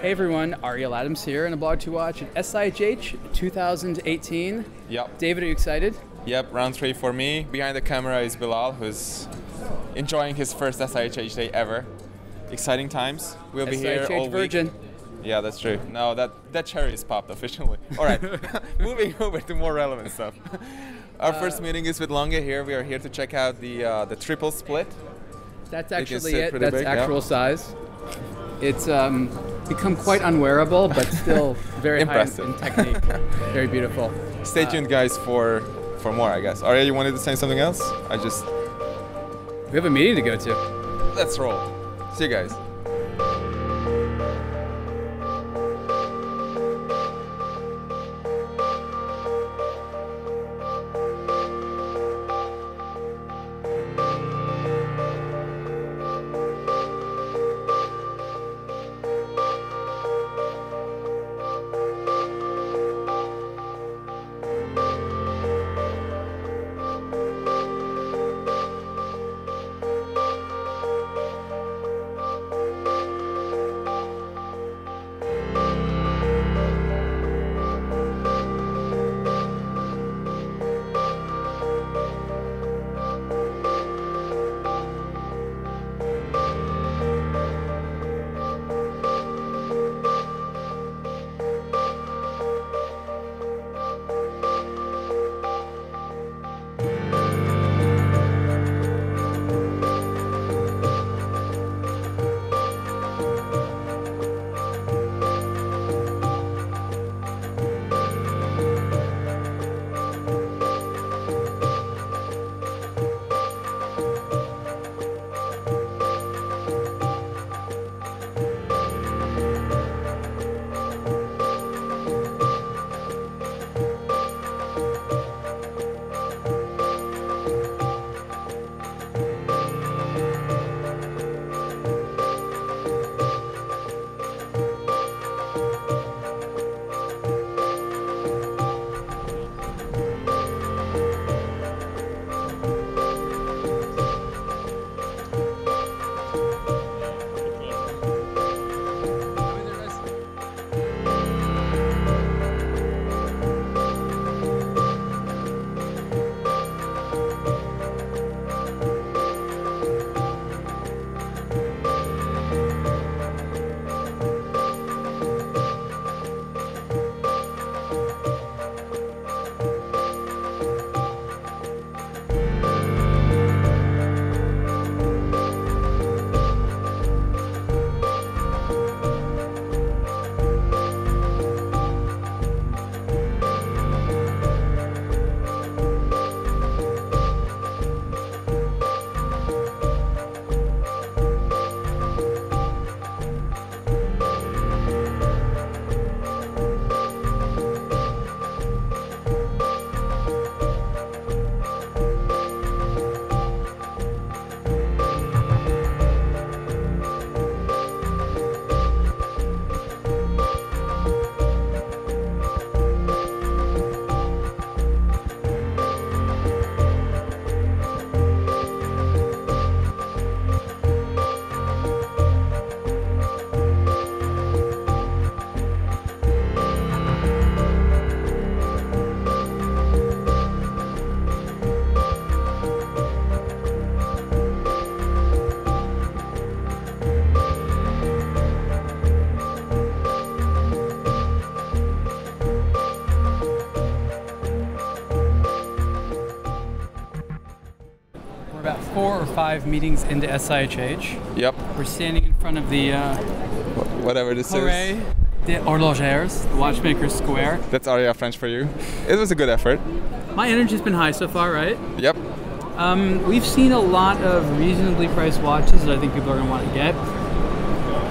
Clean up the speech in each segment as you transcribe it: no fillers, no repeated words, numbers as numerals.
Hey everyone, Ariel Adams here in aBlogtoWatch at SIHH 2018. Yep. David, are you excited? Yep, round 3 for me. Behind the camera is Bilal, who's enjoying his first SIHH day ever. Exciting times. We'll be here all Virgin. week. Yeah, that's true. No, that cherry is popped officially. All right, moving over to more relevant stuff. Our first meeting is with Lange here. We are here to check out the triple split. That's actually it. That's big, actual size. It's become quite unwearable, but still very impressive high in technique. Very beautiful. Stay tuned, guys, for more, I guess. Ariel, you wanted to say something else? We have a meeting to go to. Let's roll. See you guys. About 4 or 5 meetings into SIHH. Yep. We're standing in front of the Whatever this Carré is. des Horlogers, the Watchmaker's Square. That's Ariel French for you. It was a good effort. My energy's been high so far, right? Yep. We've seen a lot of reasonably priced watches that I think people are going to want to get.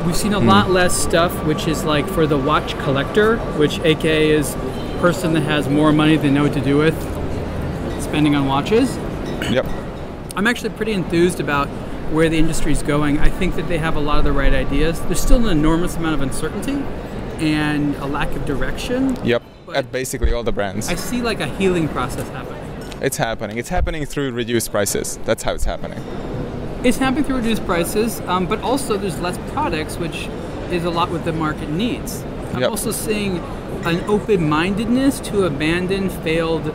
We've seen a lot less stuff which is like for the watch collector, which aka is person that has more money than know what to do with spending on watches. Yep. I'm actually pretty enthused about where the industry's going. I think that they have a lot of the right ideas. There's still an enormous amount of uncertainty and a lack of direction. Yep. At basically all the brands. I see like a healing process happening. It's happening. It's happening through reduced prices. That's how it's happening. It's happening through reduced prices, but also there's less products, which is a lot what the market needs. I'm Yep. also seeing an open-mindedness to abandon failed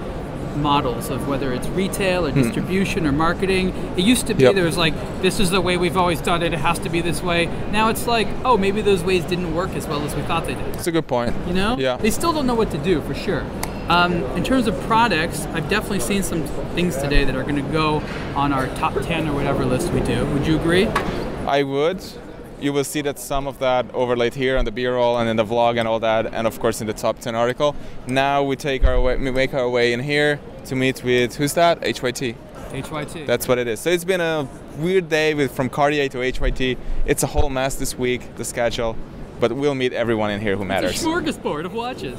models of whether it's retail or distribution or marketing. It used to be Yep. there was like, this is the way we've always done it, it has to be this way. Now it's like, oh, maybe those ways didn't work as well as we thought they did. That's a good point. You know? Yeah. They still don't know what to do, for sure. In terms of products, I've definitely seen some things today that are going to go on our top 10 or whatever list we do. Would you agree? I would. You will see that some of that overlaid here on the B-roll and in the vlog and all that, and of course in the top 10 article. Now we make our way in here to meet with, who's that? HYT. HYT. That's what it is. So it's been a weird day from Cartier to HYT. It's a whole mess this week, the schedule, but we'll meet everyone in here who matters. It's a smorgasbord of watches.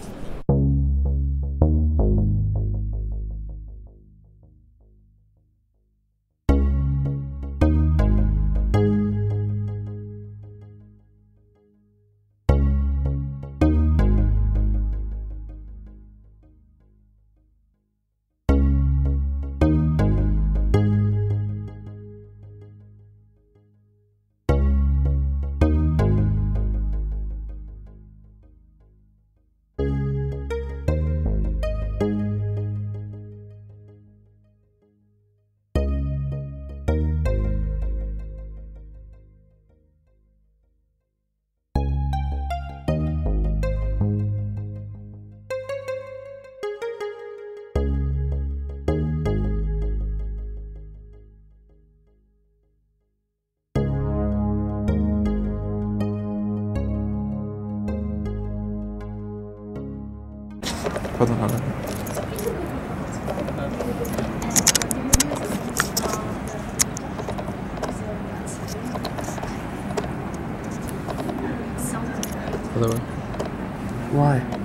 Hold on. Hello. Why?